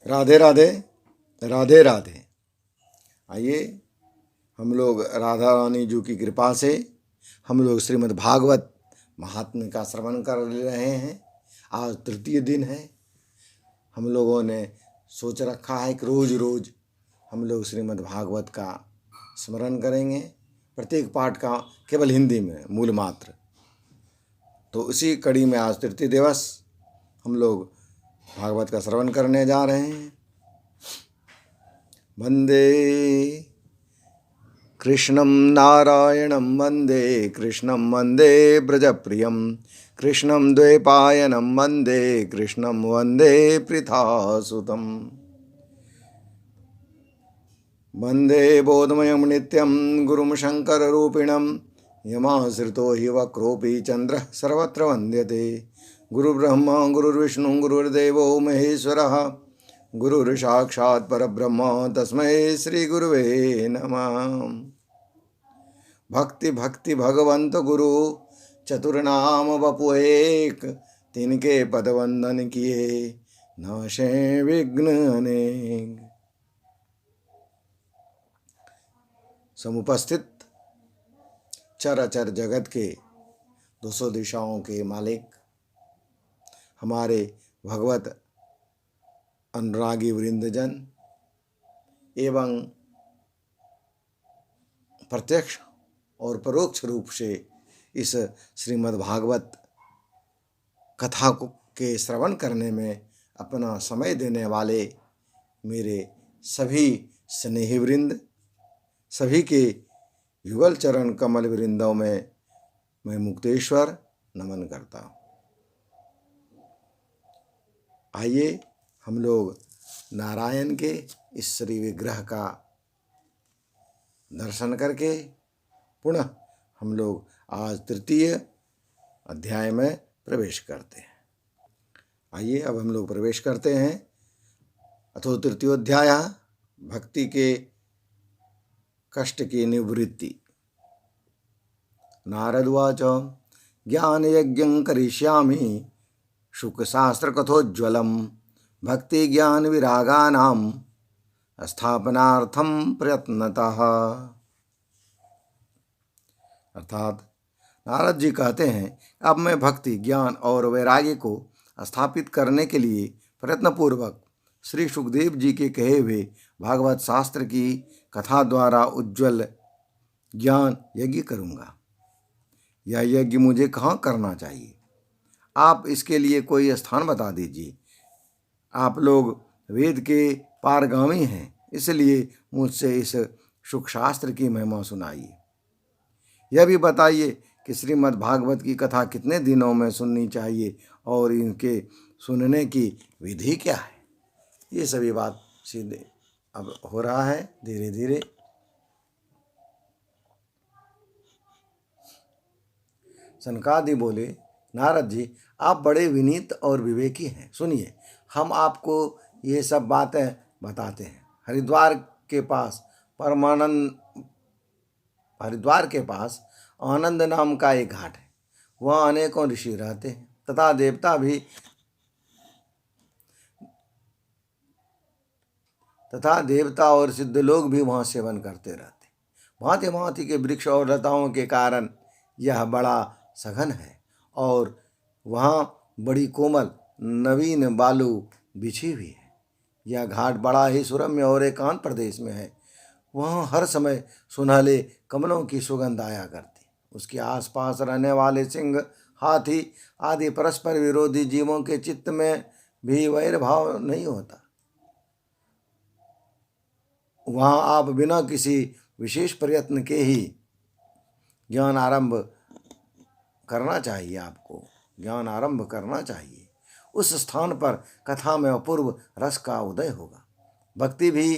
राधे राधे, राधे राधे। आइए हम लोग राधा रानी जी की कृपा से हम लोग श्रीमद् भागवत महात्म्य का श्रवण कर रहे हैं। आज तृतीय दिन है। हम लोगों ने सोच रखा है कि रोज़ रोज़ हम लोग श्रीमद् भागवत का स्मरण करेंगे, प्रत्येक पाठ का केवल हिंदी में मूल मात्र। तो उसी कड़ी में आज तृतीय दिवस हम लोग भागवत का श्रवण करने जा रहे हैं। वंदे कृष्णं नारायणं वंदे कृष्णं वंदे ब्रजप्रियं कृष्णं द्वैपायनं वंदे कृष्णं वंदे पृथासुतम् वंदे बोधमयं नित्यं गुरुं शङ्कररूपिणं यमाश्रितो हि वक्रोऽपि चन्द्रः सर्वत्र वन्द्यते। गुरुब्रह्मा गुरुर्विष्णु गुरुर्देवो महेश्वरः गुरुर्साक्षात् परब्रह्म तस्मै श्री गुरुवे नमः। भक्ति भक्ति भगवंत गुरु चतुर्नाम वपु एक, तिनके पद वंदन किए नाशे विघ्न अनेक। समुपस्थित चराचर जगत के 200 दिशाओं के मालिक हमारे भगवत अनुरागी वृंदजन एवं प्रत्यक्ष और परोक्ष रूप से इस श्रीमद् भागवत कथा को के श्रवण करने में अपना समय देने वाले मेरे सभी स्नेही वृंद, सभी के युगल चरण कमल वृंदों में मैं मुक्तेश्वर नमन करता हूँ। आइए हम लोग नारायण के इस श्री विग्रह का दर्शन करके पुनः हम लोग आज तृतीय अध्याय में प्रवेश करते हैं। आइए अब हम लोग प्रवेश करते हैं। अथो तृतीयोध्याय भक्ति के कष्ट की निवृत्ति। नारद उवाच ज्ञान यज्ञं करिष्यामि शुकशास्त्र कथोज्ज्वलं भक्ति ज्ञान विरागानां स्थापनार्थं प्रयत्नतः। अर्थात नारद जी कहते हैं, अब मैं भक्ति ज्ञान और वैराग्य को स्थापित करने के लिए प्रयत्नपूर्वक श्री सुखदेव जी के कहे हुए भागवत शास्त्र की कथा द्वारा उज्ज्वल ज्ञान यज्ञ करूँगा। यह यज्ञ मुझे कहाँ करना चाहिए? आप इसके लिए कोई स्थान बता दीजिए। आप लोग वेद के पारगामी हैं, इसलिए मुझसे इस सुखशास्त्र की महिमा सुनाइए। यह भी बताइए कि श्रीमद् भागवत की कथा कितने दिनों में सुननी चाहिए और इनके सुनने की विधि क्या है। ये सभी बात सीधे अब हो रहा है धीरे धीरे। सनकादि बोले, नारद जी आप बड़े विनीत और विवेकी हैं। सुनिए, हम आपको ये सब बातें बताते हैं। हरिद्वार के पास आनंद नाम का एक घाट है। वहाँ अनेकों ऋषि रहते हैं तथा देवता और सिद्ध लोग भी वहाँ सेवन करते रहते हैं। भांति भांति के वृक्ष और लताओं के कारण यह बड़ा सघन है और वहाँ बड़ी कोमल नवीन बालू बिछी हुई है। यह घाट बड़ा ही सुरम्य और एकांत प्रदेश में है। वहाँ हर समय सुनहले कमलों की सुगंध आया करती। उसके आसपास रहने वाले सिंह, हाथी आदि परस्पर विरोधी जीवों के चित्त में भी वैर भाव नहीं होता। वहाँ आप बिना किसी विशेष प्रयत्न के ही ज्ञान आरंभ करना चाहिए। आपको ज्ञान आरंभ करना चाहिए। उस स्थान पर कथा में अपूर्व रस का उदय होगा। भक्ति भी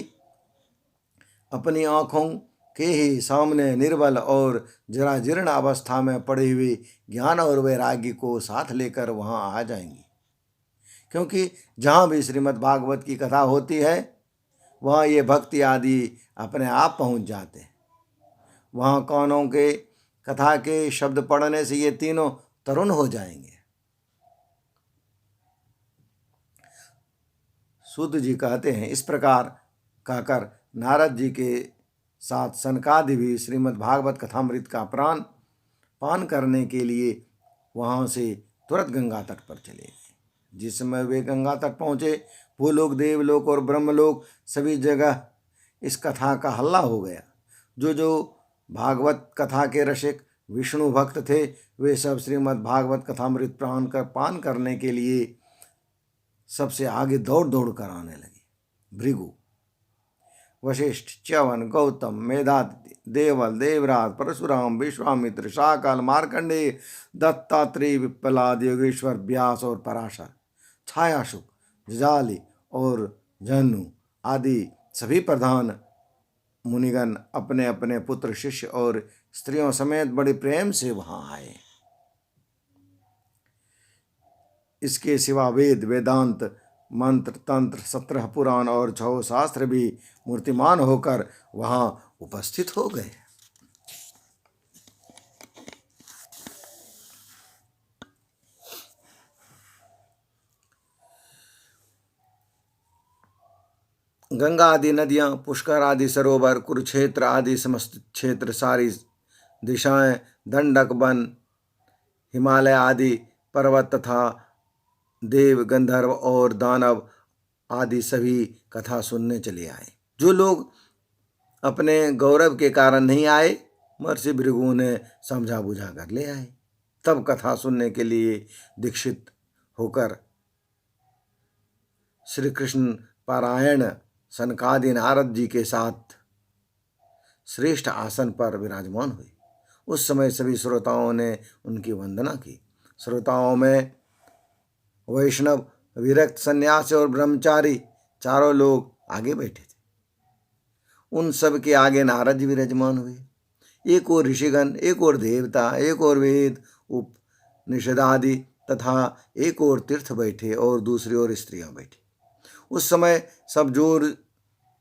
अपनी आँखों के ही सामने निर्बल और जरा जीर्ण अवस्था में पड़े हुए ज्ञान और वैराग्य को साथ लेकर वहाँ आ जाएंगी। क्योंकि जहाँ भी श्रीमद् भागवत की कथा होती है वहाँ ये भक्ति आदि अपने आप पहुँच जाते हैं। वहाँ कानों के कथा के शब्द पढ़ने से ये तीनों तरुण हो जाएंगे। सूत जी कहते हैं, इस प्रकार कहकर नारद जी के साथ सनकादि भी श्रीमद् भागवत कथामृत का प्राण पान करने के लिए वहाँ से तुरंत गंगा तट पर चले गए। जिस समय वे गंगा तट पहुँचे, भूलोक, देवलोक और ब्रह्मलोक सभी जगह इस कथा का हल्ला हो गया। जो भागवत कथा के रसिक विष्णु भक्त थे, वे सब श्रीमद् भागवत कथामृत पान करने के लिए सबसे आगे दौड़ दौड़ कर आने लगे। भृगु, वशिष्ठ, च्यवन, गौतम, मेधातिथि, देवल, देवराज, परशुराम, विश्वामित्र, शाकल, मार्कंडेय, दत्तात्रेय, विप्लाद, योगेश्वर, व्यास और पराशर, छायाशुक, जजाली और जहनु आदि सभी प्रधान मुनिगण अपने अपने पुत्र, शिष्य और स्त्रियों समेत बड़े प्रेम से वहां आए। इसके सिवा वेद, वेदांत, मंत्र, तंत्र, 17 पुराण और 6 शास्त्र भी मूर्तिमान होकर वहां उपस्थित हो गए। गंगा आदि नदियां, पुष्कर आदि सरोवर, कुरुक्षेत्र आदि समस्त क्षेत्र, सारी दिशाएं, दंडक वन, हिमालय आदि पर्वत तथा देव, गंधर्व और दानव आदि सभी कथा सुनने चले आए। जो लोग अपने गौरव के कारण नहीं आए, महर्षि भृगु ने समझा बुझा कर ले आए। तब कथा सुनने के लिए दीक्षित होकर श्री कृष्ण पारायण सनकादि नारद जी के साथ श्रेष्ठ आसन पर विराजमान हुए। उस समय सभी श्रोताओं ने उनकी वंदना की। श्रोताओं में वैष्णव, विरक्त, सन्यासी और ब्रह्मचारी चारों लोग आगे बैठे थे। उन सब के आगे नारद जी विराजमान हुए। एक और ऋषिगण, एक और देवता, एक और वेद, उपनिषद आदि तथा एक और तीर्थ बैठे और दूसरी ओर स्त्रियां बैठी। उस समय सब जोर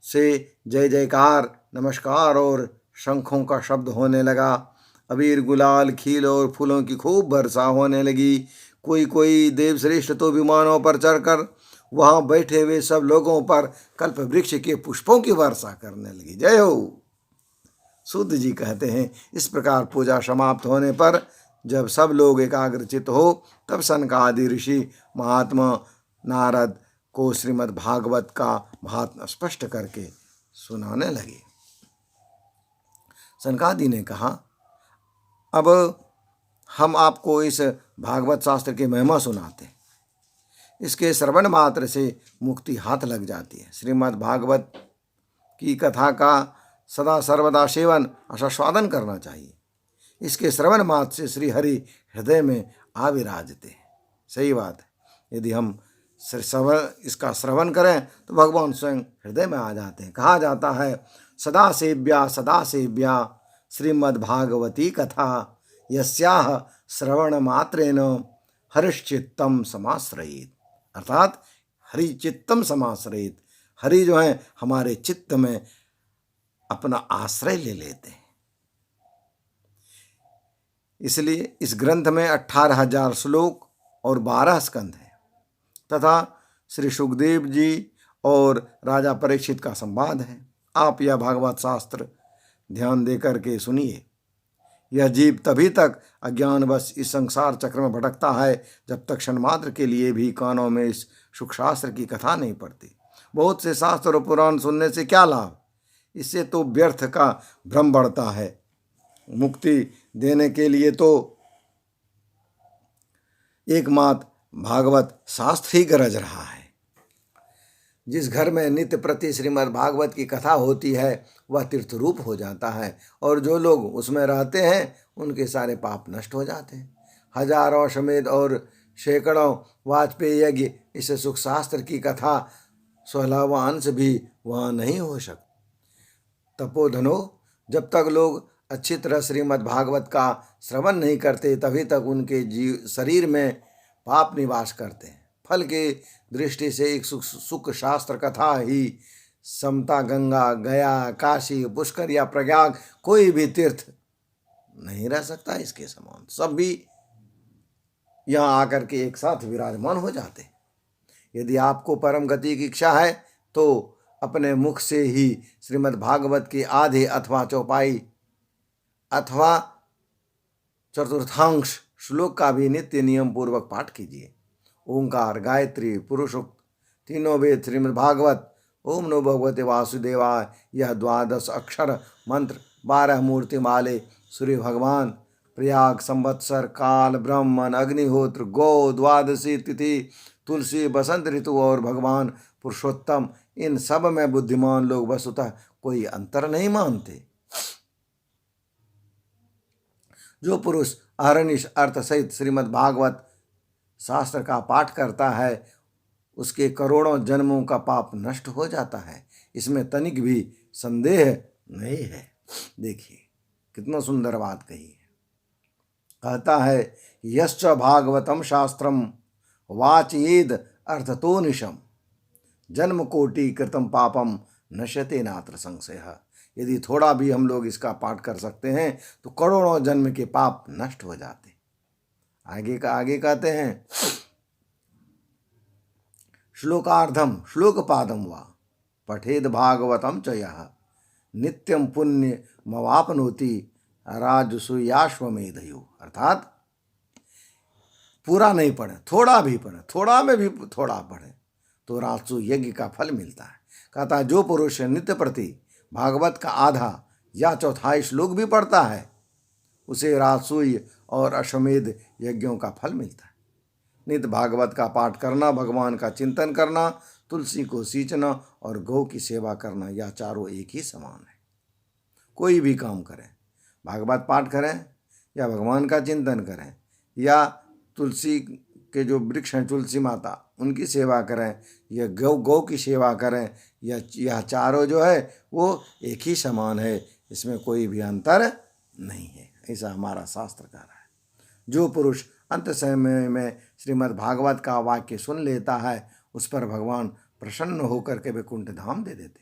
से जय जयकार, नमस्कार और शंखों का शब्द होने लगा। अबीर, गुलाल, खील और फूलों की खूब वर्षा होने लगी। कोई देवश्रेष्ठ तो विमानों पर चढ़कर वहां बैठे हुए सब लोगों पर कल्प वृक्ष के पुष्पों की वर्षा करने लगी। जय हो। सूत जी कहते हैं, इस प्रकार पूजा समाप्त होने पर जब सब लोग एकाग्रचित हो, तब सनकादि ऋषि महात्मा नारद को श्रीमद् भागवत का महात्मा स्पष्ट करके सुनाने लगे। सनकादि ने कहा, अब हम आपको इस भागवत शास्त्र की महिमा सुनाते हैं। इसके श्रवण मात्र से मुक्ति हाथ लग जाती है। श्रीमद् भागवत की कथा का सदा सर्वदा सेवन आस्वादन करना चाहिए। इसके श्रवण मात्र से श्री हरि हृदय में आ विराजते हैं। सही बात है। यदि हम इसका श्रवण करें तो भगवान स्वयं हृदय में आ जाते हैं। कहा जाता है, सदा सेव्या श्रीमद् भागवती कथा यस्याह श्रवण मात्रेन हरिश्चित्तम समाश्रयेत। अर्थात हरिचित्तम समाश्रयेत, हरि जो है हमारे चित्त में अपना आश्रय ले लेते हैं। इसलिए इस ग्रंथ में 18,000 श्लोक और 12 स्कंध हैं तथा श्री सुखदेव जी और राजा परीक्षित का संवाद है। आप यह भागवत शास्त्र ध्यान देकर के सुनिए। यह जीव तभी तक अज्ञानवश इस संसार चक्र में भटकता है जब तक क्षण मात्र के लिए भी कानों में इस सुख शास्त्र की कथा नहीं पड़ती। बहुत से शास्त्र और पुराण सुनने से क्या लाभ? इससे तो व्यर्थ का भ्रम बढ़ता है। मुक्ति देने के लिए तो एकमात्र भागवत शास्त्र ही गरज रहा है। जिस घर में नित्य प्रति श्रीमद् भागवत की कथा होती है वह तीर्थ रूप हो जाता है और जो लोग उसमें रहते हैं उनके सारे पाप नष्ट हो जाते हैं। हजारों अश्वमेध और सैकड़ों वाजपेयी यज्ञ इस सुख शास्त्र की कथा 16वां अंश भी वहाँ नहीं हो सकता। तपोधनो, जब तक लोग अच्छी तरह श्रीमद् भागवत का श्रवण नहीं करते तभी तक उनके शरीर में पाप निवास करते हैं। फल के दृष्टि से एक सुख शास्त्र कथा ही समता, गंगा, गया, काशी, पुष्कर या प्रयाग कोई भी तीर्थ नहीं रह सकता इसके समान। सब भी यहाँ आकर के एक साथ विराजमान हो जाते हैं। यदि आपको परम गति की इच्छा है तो अपने मुख से ही श्रीमद् भागवत के आधे अथवा चौपाई अथवा चतुर्थांश श्लोक का भी नित्य नियम पूर्वक पाठ कीजिए। ओंकार, गायत्री, पुरुषोक्त, तीनों वेद, श्रीमद् भागवत, ओम नमो भगवते वासुदेवाय, यह 12 अक्षर मंत्र 12 मूर्ति वाले सूर्य भगवान, प्रयाग, संवत्सर, काल, ब्रह्मन, अग्निहोत्र, गौ, द्वादशी तिथि, तुलसी, बसंत ऋतु और भगवान पुरुषोत्तम, इन सब में बुद्धिमान लोग वस्तुतः कोई अंतर नहीं मानते। जो पुरुष अहरनिश अर्थ सहित श्रीमद् भागवत शास्त्र का पाठ करता है उसके करोड़ों जन्मों का पाप नष्ट हो जाता है, इसमें तनिक भी संदेह नहीं है। देखिए कितना सुंदर बात कही है। कहता है यश्च भागवतम शास्त्रम वाचयेद अर्थतो निशम जन्म कोटि कृतम पापम नश्यते नात्र संशयः। यदि थोड़ा भी हम लोग इसका पाठ कर सकते हैं तो करोड़ों जन्म के पाप नष्ट हो जाते। आगे कहते हैं श्लोकार्धम श्लोकपादम वा पठेद भागवतम च यः नित्यम पुण्य मवापनोति राजसूयाश्वमेधयो। अर्थात पूरा नहीं पढ़े, थोड़ा भी पढ़े, थोड़ा में भी थोड़ा पढ़े तो राजसू यज्ञ का फल मिलता है। कहता है जो पुरुष नित्य प्रति भागवत का आधा या चौथाई श्लोक भी पढ़ता है उसे राजसूय और अश्वमेध यज्ञों का फल मिलता है। नित्य भागवत का पाठ करना, भगवान का चिंतन करना, तुलसी को सींचना और गौ की सेवा करना, यह चारों एक ही समान है। कोई भी काम करें, भागवत पाठ करें या भगवान का चिंतन करें या तुलसी के जो वृक्ष हैं तुलसी माता उनकी सेवा करें या गौ की सेवा करें, यह चारों जो है वो एक ही समान है, इसमें कोई भी अंतर नहीं है, ऐसा हमारा शास्त्र कह रहा है। जो पुरुष अंत समय में श्रीमद् भागवत का वाक्य सुन लेता है उस पर भगवान प्रसन्न होकर के वैकुंठ धाम दे देते।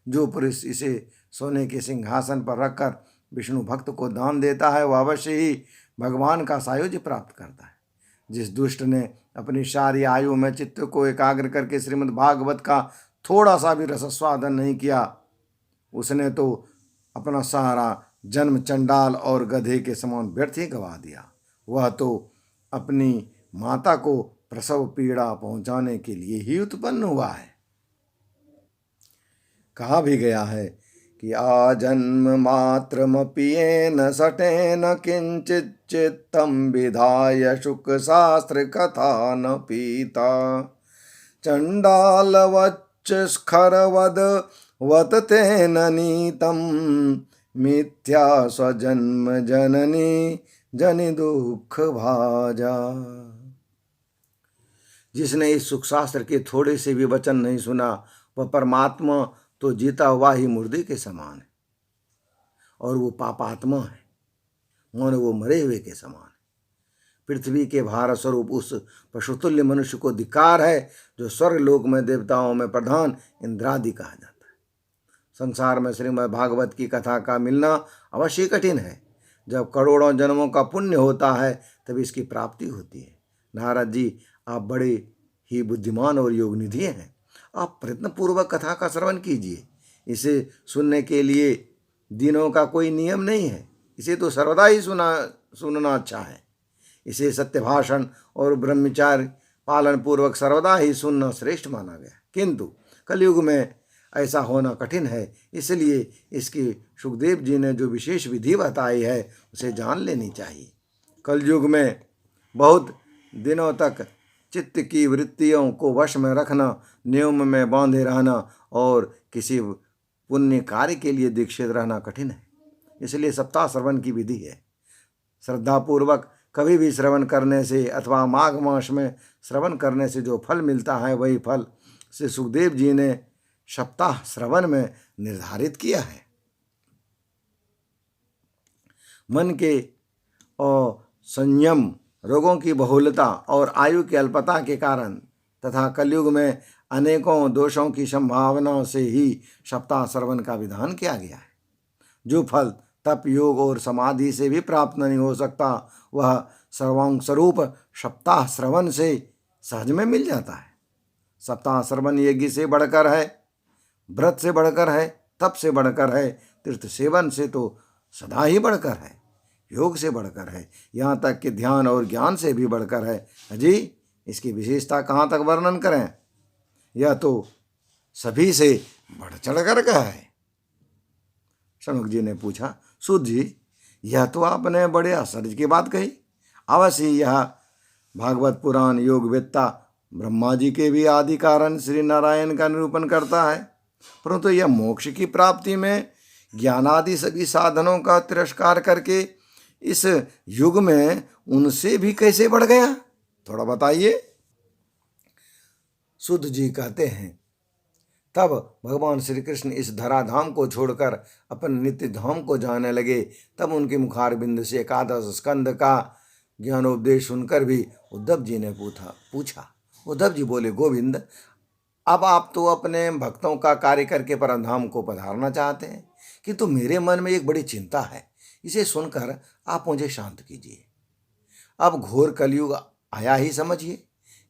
जो पुरुष इसे सोने के सिंहासन पर रखकर विष्णु भक्त को दान देता है वह अवश्य ही भगवान का सायुज्य प्राप्त करता है। जिस दुष्ट ने अपनी सारी आयु में चित्त को एकाग्र करके श्रीमद् भागवत का थोड़ा सा भी रसस्वादन नहीं किया उसने तो अपना सारा जन्म चंडाल और गधे के समान व्यर्थ ही गवा दिया। वह तो अपनी माता को प्रसव पीड़ा पहुंचाने के लिए ही उत्पन्न हुआ है। कहा भी गया है कि आजन्म मात्रमपि येन सटेन किंचित् चित्तं विधाय शुक शास्त्र कथा न पीता चंडालवच्च स्खरवद वततेन नीतं मिथ्या स्वजन्म जननी जनि दुख भाजा। जिसने इस सुख शास्त्र के थोड़े से भी वचन नहीं सुना वह परमात्मा तो जीता हुआ ही मुर्दे के समान है और वो पापात्मा है, मानो वो मरे हुए के समान है। पृथ्वी के भार स्वरूप उस पशुतुल्य मनुष्य को धिक्कार है जो स्वर्ग लोक में देवताओं में प्रधान इंद्रादि कहा जाता है। संसार में श्रीमद् भागवत की कथा का मिलना अवश्य कठिन है। जब करोड़ों जन्मों का पुण्य होता है तब इसकी प्राप्ति होती है। नारद जी आप बड़े ही बुद्धिमान और योगनिधि हैं, आप प्रयत्नपूर्वक कथा का श्रवण कीजिए। इसे सुनने के लिए दिनों का कोई नियम नहीं है, इसे तो सर्वदा ही सुनना अच्छा है। इसे सत्य भाषण और ब्रह्मचार्य पालन पूर्वक सर्वदा ही सुनना श्रेष्ठ माना गया। किंतु कलयुग में ऐसा होना कठिन है, इसलिए इसकी सुखदेव जी ने जो विशेष विधि बताई है उसे जान लेनी चाहिए। कलयुग में बहुत दिनों तक चित्त की वृत्तियों को वश में रखना, नियम में बांधे रहना और किसी पुण्य कार्य के लिए दीक्षित रहना कठिन है। इसलिए सप्ताह श्रवण की विधि है। श्रद्धापूर्वक कभी भी श्रवण करने से अथवा माघ मास में श्रवण करने से जो फल मिलता है वही फल श्री सुखदेव जी ने सप्ताह श्रवण में निर्धारित किया है। मन के और संयम, रोगों की बहुलता और आयु की अल्पता के कारण तथा कलयुग में अनेकों दोषों की संभावना से ही सप्ताह श्रवण का विधान किया गया है। जो फल तप, योग और समाधि से भी प्राप्त नहीं हो सकता वह सर्वांग स्वरूप सप्ताह श्रवण से सहज में मिल जाता है। सप्ताह श्रवण यज्ञ से बढ़कर है, व्रत से बढ़कर है, तप से बढ़कर है, तीर्थ सेवन से तो सदा ही बढ़कर है, योग से बढ़कर है, यहाँ तक कि ध्यान और ज्ञान से भी बढ़कर है। अजी, इसकी विशेषता कहाँ तक वर्णन करें? यह तो सभी से बढ़ चढ़ कर का है। शनौक जी ने पूछा, सूत जी, यह तो आपने बड़े आश्चर्य की बात कही। अवश्य यह भागवत पुराण योगवेत्ता ब्रह्मा जी के भी आदि कारण श्री नारायण का निरूपण करता है, परंतु यह मोक्ष की प्राप्ति में ज्ञानादि सभी साधनों का तिरस्कार करके इस युग में उनसे भी कैसे बढ़ गया, थोड़ा बताइए। सुध जी कहते हैं, तब भगवान श्री कृष्ण इस धराधाम को छोड़कर अपन नित्य धाम को जाने लगे। तब उनके मुखारबिंद से एकादश स्कंद का ज्ञानोपदेश सुनकर भी उद्धव जी ने पूछा। उद्धव जी बोले, गोविंद, अब आप तो अपने भक्तों का कार्य करके परमधाम को पधारना चाहते हैं, किंतु मेरे मन में एक बड़ी चिंता है, इसे सुनकर आप मुझे शांत कीजिए। अब घोर कलयुग आया ही समझिए,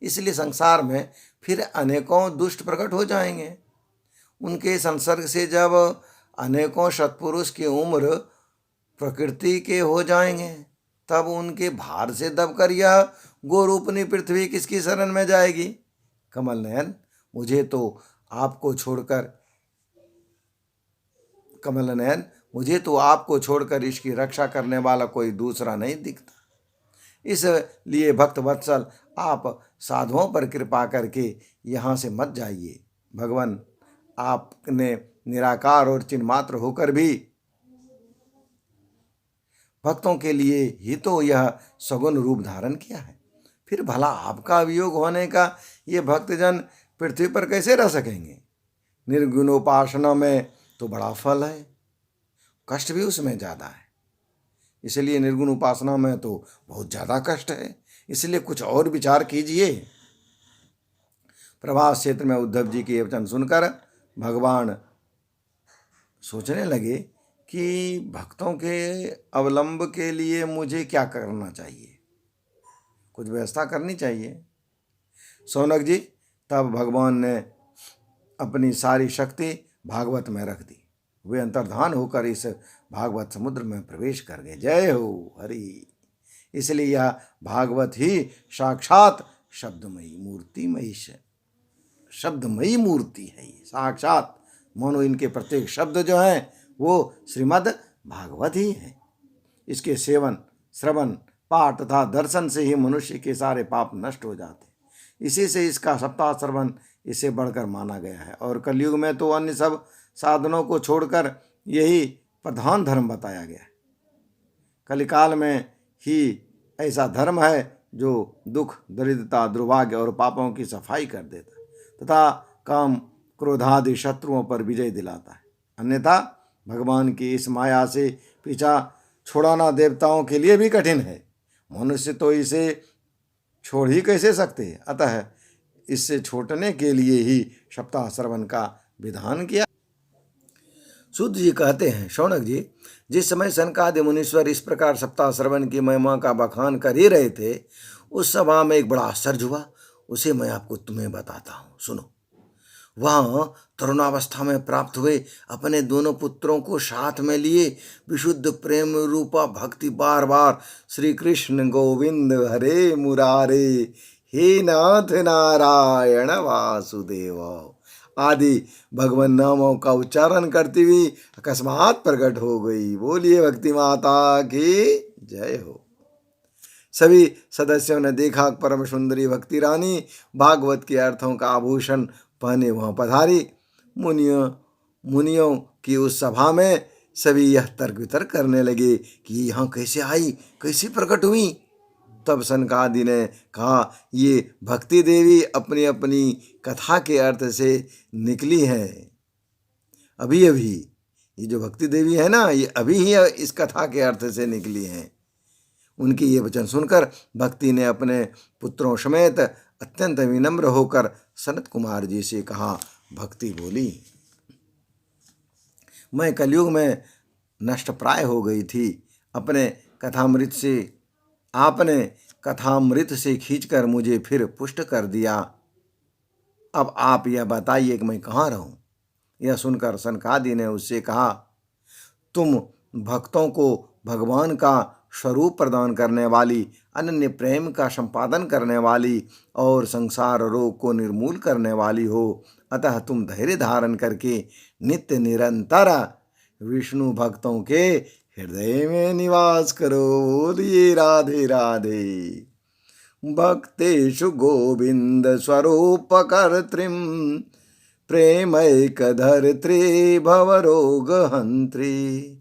इसलिए संसार में फिर अनेकों दुष्ट प्रकट हो जाएंगे। उनके संसर्ग से जब अनेकों सत्पुरुष की उम्र प्रकृति के हो जाएंगे, तब उनके भार से दबकर यह गोरूपनी पृथ्वी किसकी शरण में जाएगी? कमल नयन, मुझे तो आपको छोड़कर इसकी रक्षा करने वाला कोई दूसरा नहीं दिखता। इसलिए भक्त वत्सल, आप साधुओं पर कृपा करके यहाँ से मत जाइए। भगवान, आपने निराकार और चिन्मात्र होकर भी भक्तों के लिए ही तो यह सगुण रूप धारण किया है, फिर भला आपका वियोग होने का ये भक्तजन पृथ्वी पर कैसे रह सकेंगे? निर्गुणोपासना में तो बड़ा फल है, कष्ट भी उसमें ज़्यादा है, इसलिए निर्गुण उपासना में तो बहुत ज़्यादा कष्ट है, इसलिए कुछ और विचार कीजिए। प्रभास क्षेत्र में उद्धव जी के वचन सुनकर भगवान सोचने लगे कि भक्तों के अवलंब के लिए मुझे क्या करना चाहिए, कुछ व्यवस्था करनी चाहिए। शौनक जी, तब भगवान ने अपनी सारी शक्ति भागवत में रख दी। वे अंतर्धान होकर इस भागवत समुद्र में प्रवेश कर गए। जय हो हरि। इसलिए यह भागवत ही साक्षात शब्दमयी मूर्ति है। साक्षात मानो इनके प्रत्येक शब्द जो हैं वो श्रीमद् भागवत ही है। इसके सेवन, श्रवण, पाठ तथा दर्शन से ही मनुष्य के सारे पाप नष्ट हो जाते। इसी से इसका सप्ताह श्रवण इसे बढ़कर माना गया है, और कलयुग में तो अन्य सब साधनों को छोड़कर यही प्रधान धर्म बताया गया है। कलिकाल में ही ऐसा धर्म है जो दुख, दरिद्रता, दुर्भाग्य और पापों की सफाई कर देता तथा काम, क्रोधादि शत्रुओं पर विजय दिलाता है। अन्यथा भगवान की इस माया से पीछा छुड़ाना देवताओं के लिए भी कठिन है, मनुष्य तो इसे छोड़ ही कैसे सकते। अतः इससे छूटने के लिए ही सप्ताह श्रवण का विधान किया। सूत जी कहते हैं, शौनक जी, जिस समय सनकादि मुनीश्वर इस प्रकार सप्ताह श्रवण की महिमा का बखान कर ही रहे थे, उस सभा में एक बड़ा आश्चर्य हुआ। उसे मैं आपको तुम्हें बताता हूँ, सुनो। वहाँ तरुणावस्था में प्राप्त हुए अपने दोनों पुत्रों को साथ में लिए विशुद्ध प्रेम रूपा भक्ति बार बार श्री कृष्ण गोविंद हरे मुरारे हे नाथ नारायण वासुदेव आदि भगवान नामों का उच्चारण करती हुई अकस्मात प्रकट हो गई। बोलिए भक्ति माता की जय हो। सभी सदस्यों ने देखा परम सुंदरी भक्ति रानी भागवत के अर्थों का आभूषण पहने वहाँ पधारी। मुनियों की उस सभा में सभी यह तर्क वितर्क करने लगे कि यहाँ कैसे आई, कैसे प्रकट हुई। तब सनकादि ने कहा, ये भक्ति देवी अपनी अपनी कथा के अर्थ से निकली है। अभी ये जो भक्ति देवी है ना, ये अभी ही इस कथा के अर्थ से निकली हैं। उनकी ये वचन सुनकर भक्ति ने अपने पुत्रों समेत अत्यंत विनम्र होकर सनत कुमार जी से कहा। भक्ति बोली, मैं कलयुग में नष्ट प्राय हो गई थी। आपने कथामृत से खींचकर मुझे फिर पुष्ट कर दिया। अब आप यह बताइए कि मैं कहाँ रहूं। यह सुनकर सनकादि ने उससे कहा, तुम भक्तों को भगवान का स्वरूप प्रदान करने वाली, अनन्य प्रेम का संपादन करने वाली और संसार रोग को निर्मूल करने वाली हो। अतः तुम धैर्य धारण करके नित्य निरंतर विष्णु भक्तों के हृदय में निवास करो। बोलिए राधे राधे। भक्तेषु गोविंद स्वरूप कर्त्रीं प्रेमैकधर्त्री भवरोगहन्त्री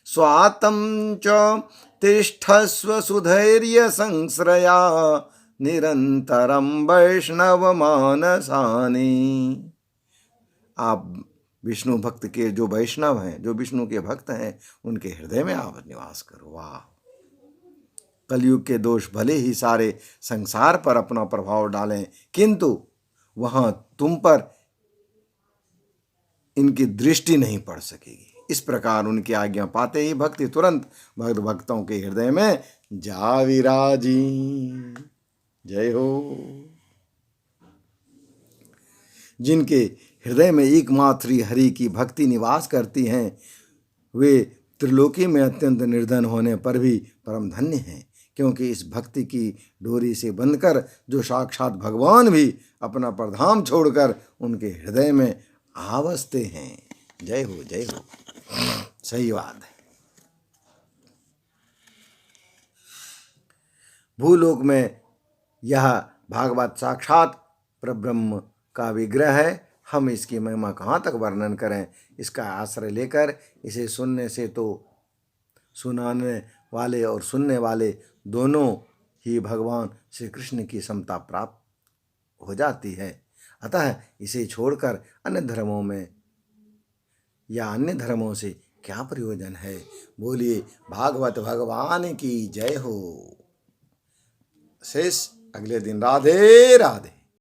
स्वातं च तिष्ठस्व सुधैर्य संश्रया निरंतरं वैष्णव मानसानि। आप विष्णु भक्त के जो वैष्णव हैं, जो विष्णु के भक्त हैं, उनके हृदय में आप निवास करो। वाह! कलयुग के दोष भले ही सारे संसार पर अपना प्रभाव डालें, किंतु वहां तुम पर इनकी दृष्टि नहीं पड़ सकेगी। इस प्रकार उनकी आज्ञा पाते ही भक्ति तुरंत भक्तों के हृदय में जा विराजी। जय हो। जिनके हृदय में एकमात्र हरि की भक्ति निवास करती हैं, वे त्रिलोकी में अत्यंत निर्धन होने पर भी परम धन्य हैं, क्योंकि इस भक्ति की डोरी से बंधकर जो साक्षात भगवान भी अपना प्रधाम छोड़कर उनके हृदय में आ बसते हैं। जय हो, जय हो। सही बात है। भूलोक में यह भागवत साक्षात परब्रह्म का विग्रह है। हम इसकी महिमा कहाँ तक वर्णन करें। इसका आश्रय लेकर इसे सुनने से तो सुनाने वाले और सुनने वाले दोनों ही भगवान श्री कृष्ण की समता प्राप्त हो जाती है। अतः इसे छोड़कर अन्य धर्मों में या अन्य धर्मों से क्या प्रयोजन है। बोलिए भागवत भगवान की जय हो। शेष अगले दिन। राधे राधे।